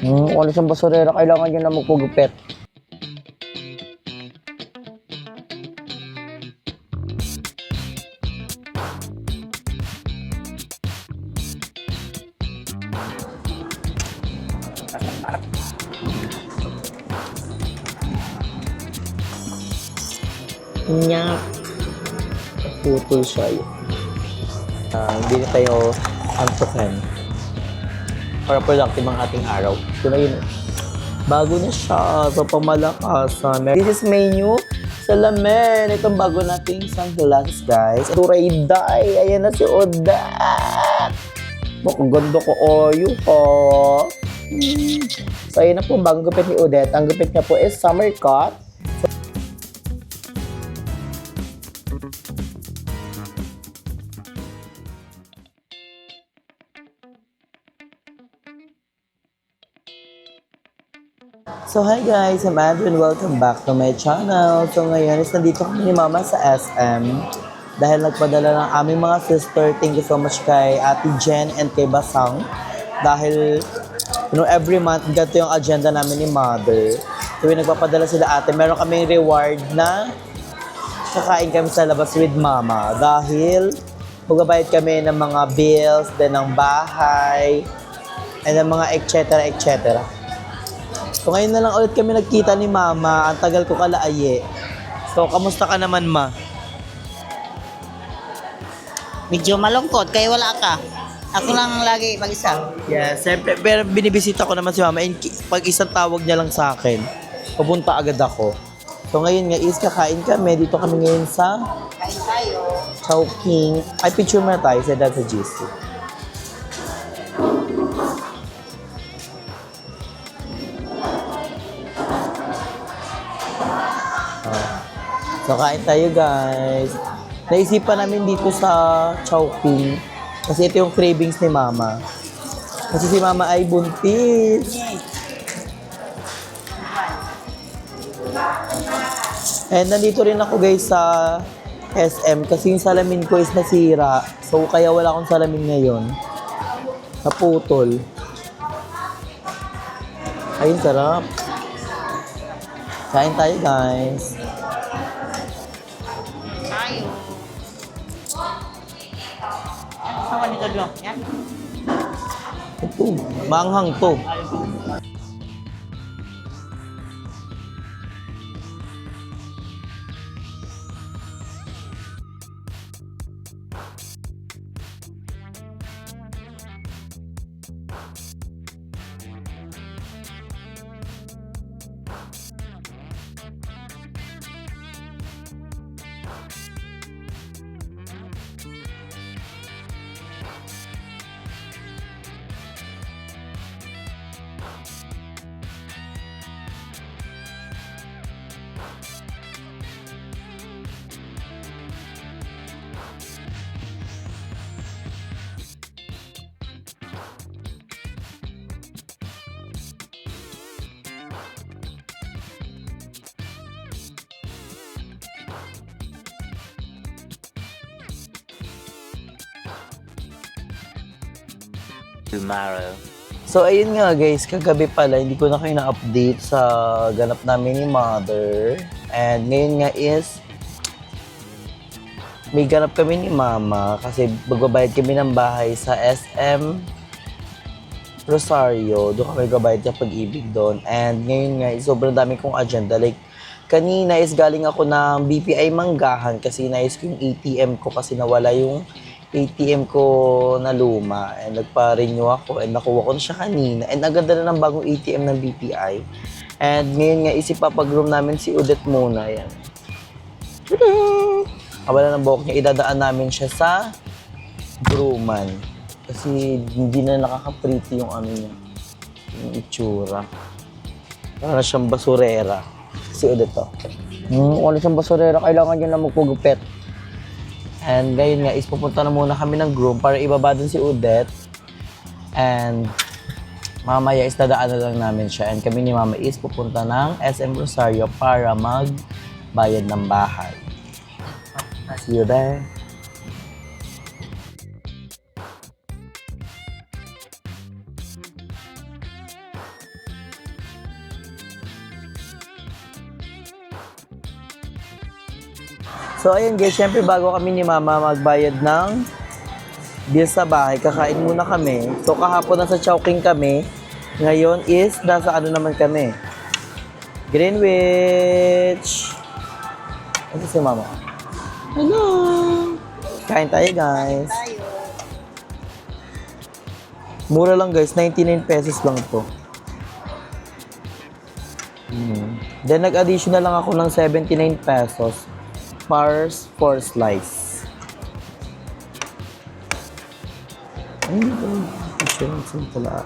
Kung ano siyang basurera, kailangan niya na magpugupit. Nyak. Putol siya yun. Hindi na tayo antukan para productive ang ating araw. Ito na yun. Bago na siya sa pamalakasan. This is menu sa lamin. Itong bago nating sunglasses, guys. Ito Rayday. Ayan na si Odette. Makaganda ko oyo ko. So, ayan na po bagong gupit ni Odette. Ang gupit niya po is summer cut. So hi guys, I'm Andrew and welcome back to my channel. So ngayon is nandito kami ni Mama sa SM dahil nagpadala ng aming mga sister. Thank you so much kay Ate Jen and kay Basang dahil every month ganito yung agenda namin ni Mother. So nagpapadala sila ate. Meron kaming reward na kakain kami sa labas with Mama dahil magbabayad kami ng mga bills, din ng bahay, and ng mga etc. So ngayon na lang ulit kami nagkita ni Mama. Ang tagal ko kalaaye. So kamusta ka naman, Ma? Medyo malungkot kaya wala ka. Ako lang lagi mag-isa. Yeah, siyempre. Pero binibisita ko naman si Mama. And pag isang tawag niya lang sa akin, pupunta agad ako. So ngayon nga is kakain kami. Dito kami ngayon sa Kain tayo. Chowking. Ay, picture mo na tayo sa Data GC. So, kain tayo guys. Naisipan namin dito sa Chowking kasi ito yung cravings ni Mama. Kasi si Mama ay buntis. And nandito rin ako guys sa SM kasi yung salamin ko is nasira. So, kaya wala akong salamin ngayon. Naputol. Ayun, sarap. Kain tayo guys. Tayo. Saan nito dito? Yan. Ito, manghang to. Tomorrow. So, ayun nga guys, kagabi pala, hindi ko na kayo na-update sa ganap namin ni Mother. And ngayon nga is, may ganap kami ni Mama kasi magbabayad kami ng bahay sa SM Rosario. Doon kami magbabayad sa Pag-ibig doon. And ngayon nga, sobrang dami kong agenda. Like, kanina is galing ako ng BPI Manggahan kasi nais ko yung ATM ko kasi nawala yung ATM ko na luma and nagpa-renew ako and nakuha ko na siya kanina and ang ganda na ng bagong ATM ng BPI and ngayon nga isipapag-room namin si Odette muna yan. Kabala ng buhok niya, idadaan namin siya sa grooman kasi hindi na nakaka-pretty yung ano niya, yung itsura. Para siyang basurera si Odette to. Kung ano siyang basurera, kailangan niya na magpugupit. And ngayon nga is pupunta na muna kami ng groom para ibaba dun si Odette. And mamaya is dadaan na lang namin siya. And kami ni Mama is pupunta ng SM Rosario para magbayad ng bahay. See you there. So, ayun guys, syempre bago kami ni Mama magbayad ng bill sa bahay, kakain muna kami. So, kahapon nasa Chowking kami. Ngayon is, nasa ano naman kami? Greenwich. Ito si Mama. Hello! Kain tayo guys. Tayo. Mura lang guys, 99 pesos lang to. Then nag-additional lang ako ng 79 pesos per 4 slice. Ay, ito. Insurance yung pala.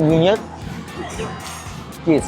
Ingat. Cheese.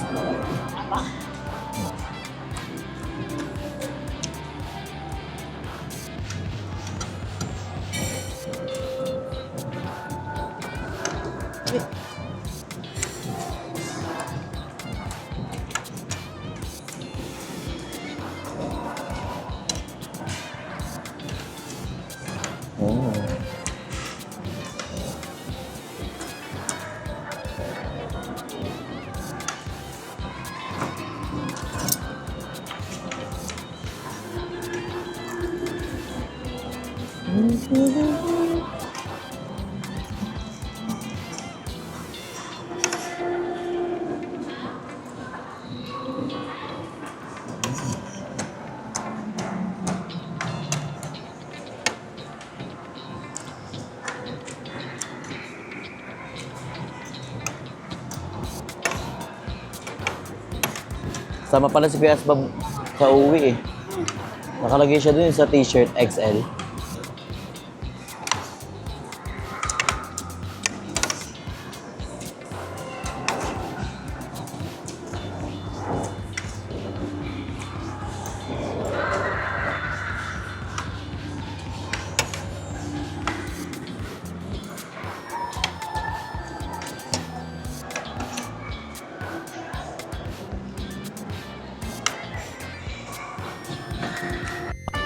Sama pala si Kuya Asbab sa uwi eh. Nakalagay siya dun sa t-shirt XL.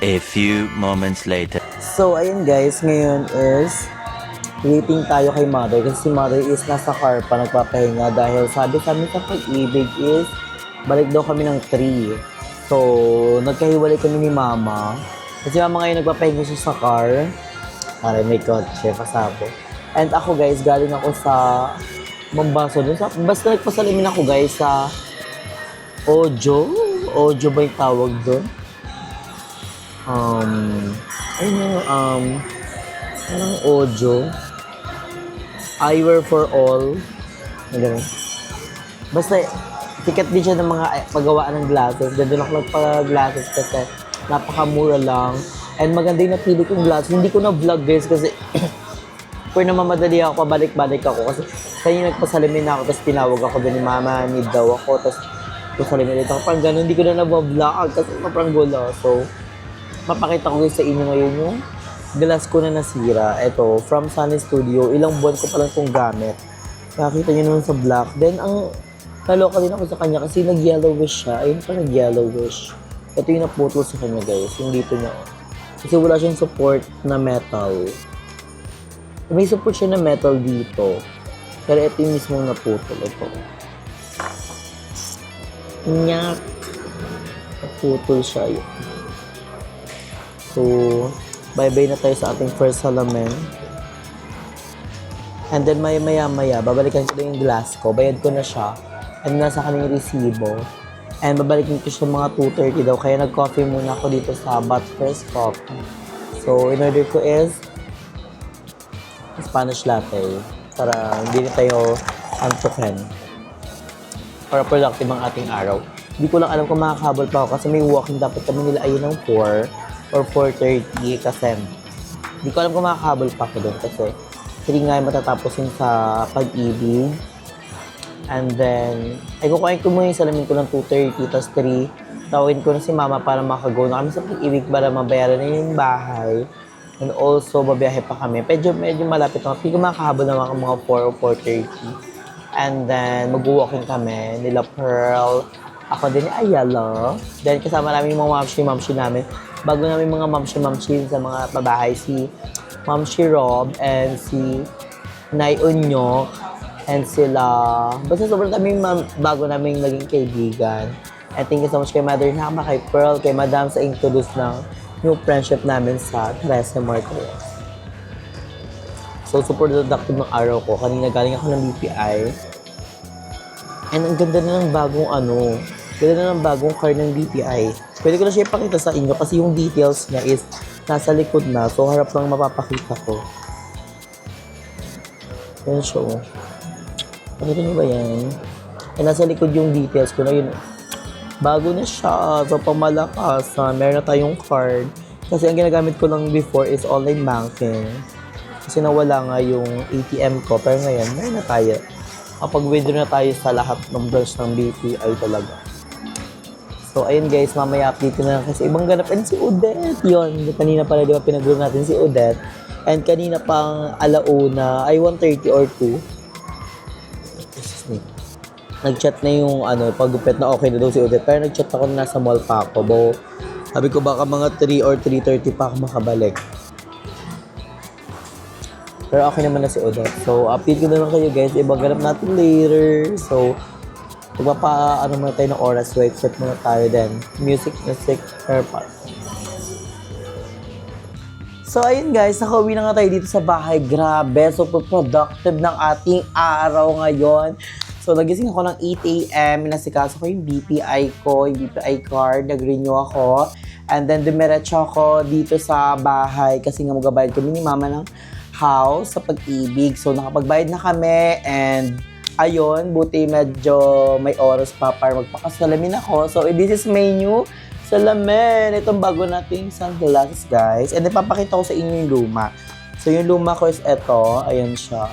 A few moments later. So, ayun guys, ngayon is waiting tayo kay Mother kasi si Mother is nasa car pa nagpapahinga dahil sabi sa amin sa Pag-ibig is balik daw kami ng 3. So, nagkahiwalay kami ni Mama kasi Mama ngayon nagpapahinga siya sa car. Para may kotse, pasabo. And ako guys, galing ako sa Mambaso dun. Basta nagpasalamin ako guys sa Ojo. Ojo ba yung tawag doon? Parang Ojo. Eyewear for all. Ganun. Basta, ticket din siya ng mga paggawaan ng glasses. Doon ako nagpa-glasses kasi napakamura lang. And maganda yung napili kong glasses. Hindi ko na-vlog guys kasi pero namamadali ako, pabalik-balik ako. Kasi kanya nagpasalamin na ako, tapos tinawag ako doon ni Mama, need daw ako, tapos pasalamin ulit ako. Parang gano'n, hindi ko na nabavlog kasi parang gulo. So, mapakita ko guys sa inyo ngayon yung glass ko na nasira. Ito, from Sunny Studio. Ilang buwan ko pa lang itong gamit. Nakita nyo naman sa black. Then, ang naloka din ako sa kanya kasi nag-yellowish siya. Ayun pa, nag-yellowish. Ito yung naputol sa kanya guys. Yung dito niya. Kasi wala siyang support na metal. May support siya na metal dito. Pero ito yung mismong naputol. Ito. Nyak. Naputol siya yun. So, bye-bye na tayo sa ating first salamin. And then maya-maya, babalikan ko na yung glass ko. Bayad ko na siya. And nasa kaming resibo. And babalikin ko siya mga 2:30 daw. Kaya nag-coffee muna ako dito sa But First Coffee. So, in order ko is Spanish latte. Para hindi na tayo antukin. Para productive ang ating araw. Hindi ko lang alam kung makakahabol pa ako kasi may walking dapat kami nila ayun ng 4 or 4:30 kasi hindi ko alam kung makakahabol pa ako doon kasi 3 nga yung matatapos yun sa Pag-ibig. And then, ay kukuhain ko muna yung salamin ko ng 2:30, tapos 3, tawagin ko na si mama para makagaw na kami sa Pag-ibig para mabayaran na yung bahay. And also, babiyahe pa kami. Medyo malapit na. Hindi ko makakahabol naman mga 4 o 4:30. And then, mag-walking kami. Nila Pearl. Ako din ni Ayala. Then, kasama namin yung mga mamshi namin. Bago namin mga mamshi sa mga pabahay, si Mamshi Rob and si Nay Unyok and sila. Basta sobrang daming bago namin naging kaibigan. And thank you so much kay Mother Nama, kay Pearl, kay Madam sa introduce ng new friendship namin sa Teresa Martinez. So, super productive ng araw ko. Kanina galing ako ng BPI. And ang ganda na ng bagong car ng BPI. Pwede ko na siya ipakita sa inyo kasi yung details niya is nasa likod na. So, harap lang mapapakita ko. Yan siya, oh. Pakita niyo ba yan? Eh, nasa likod yung details ko na yun. Bago na siya. So, pamalakas. Meron na tayong card. Kasi ang ginagamit ko lang before is online banking. Kasi nawala nga yung ATM ko. Pero ngayon, meron na tayo. Kapag-withdraw na tayo sa lahat ng branch ng BPI talaga. So, ayun guys, mamaya update ko na lang kasi ibang ganap. And si Odette, yun. Kanina pala, di ba, pinag-group natin si Odette. And kanina pang alauna, ay 1:30 or 2. Nag-chat na yung paggupit na okay na daw si Odette. Pero nag-chat ako na nasa mall pa ako. Sabi ko baka mga 3 or 3:30 pa ako makabalik. Pero okay naman na si Odette. So, update ko na lang kayo guys. Ibang ganap natin later. So, muna tayo ng oras. Wait, set muna tayo then. Music, airpod. So, ayun guys. Nakauwi na nga tayo dito sa bahay. Grabe. Super productive ng ating araw ngayon. So, nagising ako ng 8 a.m. Inasikaso ko yung BPI ko, yung BPI card. Nag-renew ako. And then, dumiretso ako dito sa bahay kasi nga magabayad kami ni mama ng house sa Pag-ibig. So, nakapagbayad na kami and ayun, buti medyo may oras pa para magpakasalamin ako. So, this is my new salamin. Itong bago nating sunglasses, guys. And then, papakita ko sa inyo yung luma. So, yung luma ko is ito. Ayan siya.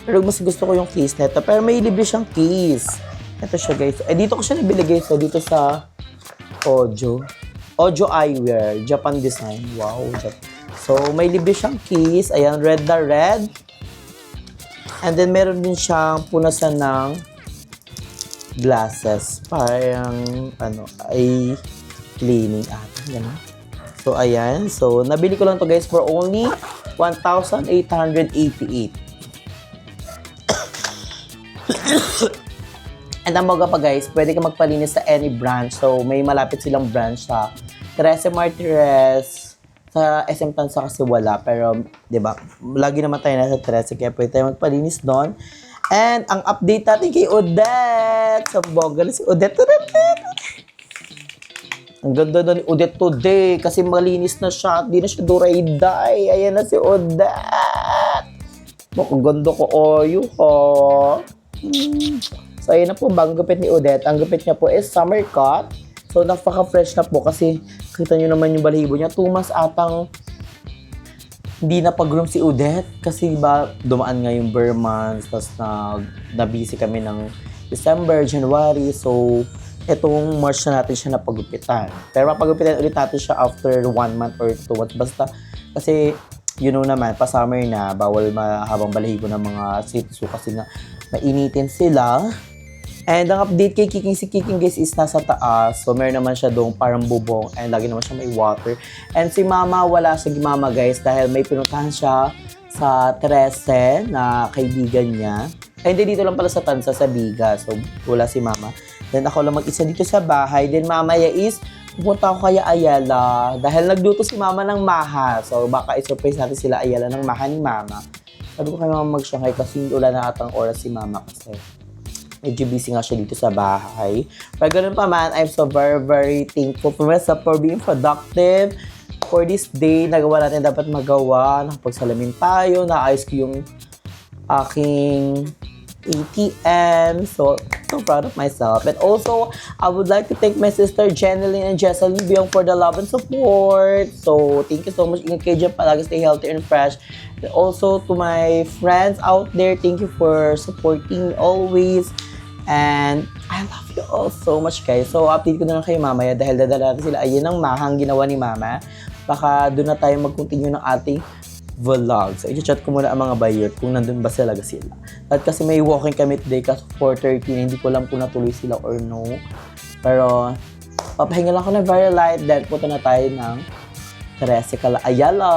Pero mas gusto ko yung case nito. Pero may libre siyang case. Ito siya, guys. Dito ko siya nabili, guys. So, dito sa Ojo Eyewear. Japan design. Wow. So, may libre siyang case. Ayan, red na red. And then, meron din siyang punasan ng glasses. Parang, eye cleaning ata. Yan. So, ayan. So, nabili ko lang to guys for only 1,888. And ang mga pa guys, pwede ka magpalinis sa any branch. So, may malapit silang branch sa Teresa Martinez, sa SM Tansa kasi wala. Pero, di ba, lagi naman tayo nasa Teresa, kaya pwede tayo magpalinis doon. And, ang update natin kay Odette. Sa bongga na si Odette. Ang ganda na ni Odette today kasi malinis na siya. Di na siya duray-day. Ayan na si Odette. Ang ganda ko oyo, ha? So, ayun na po, bagong gupit ni Odette. Ang gupit niya po is summer cut. So, napaka-fresh na po kasi kita nyo naman yung balahibo niya. 2 months atang hindi na pag-groom si Odette. Kasi ba, dumaan nga yung bare months. Tapos na-busy kami ng December, January. So, etong March na natin siya napagupitan. Pero mapagupitan ulit natin siya after 1 month or 2 months. Basta, kasi, you know naman, pa-summer na, bawal mahabang balahibo ng mga sitso kasi nga mainitin sila. And ang update kay Kiking, si Kiking guys is nasa taas. So meron naman siya doon parang bubong and lagi naman siya may water. And si Mama, wala si Mama guys dahil may pinuntahan siya sa Trece na kaibigan niya. Ay hindi, dito lang pala sa Tansa, sa Biga. So wala si Mama. Then ako lang mag-isa dito sa bahay. Then mamaya is pupunta ako kaya Ayala dahil nagluto si Mama ng maha. So baka i-surprise natin sila Ayala ng maha ni Mama. Sabi ko kay Mama mag-Shanghai kasi wala na atang oras si Mama kasi medyo busy nga siya dito sa bahay. Pero ganun pa man, I'm so very, very thankful for myself for being productive for this day. Nagawa natin dapat magawa. Nakapagsalamin tayo. Naayos ko yung aking ATM. So, so proud of myself. And also, I would like to thank my sister Jeneline and Jesseline Biong for the love and support. So, thank you so much. Ingat kayo dyan palagi. Stay healthy and fresh. And also, to my friends out there, thank you for supporting me always. And I love you all so much, guys. So, update ko na lang kayo mamaya dahil dadala natin sila. Ayun ang mahang ginawa ni Mama. Baka doon na tayo mag-continue ng ating vlog. So, i-chat ko muna ang mga buyer kung nandun ba sila. At kasi may walking kami today kasi 4:30 hindi ko alam kung natuloy sila or no. Pero, papahinga lang ako ng very light. Then, punta na tayo ng Teresa Ayala.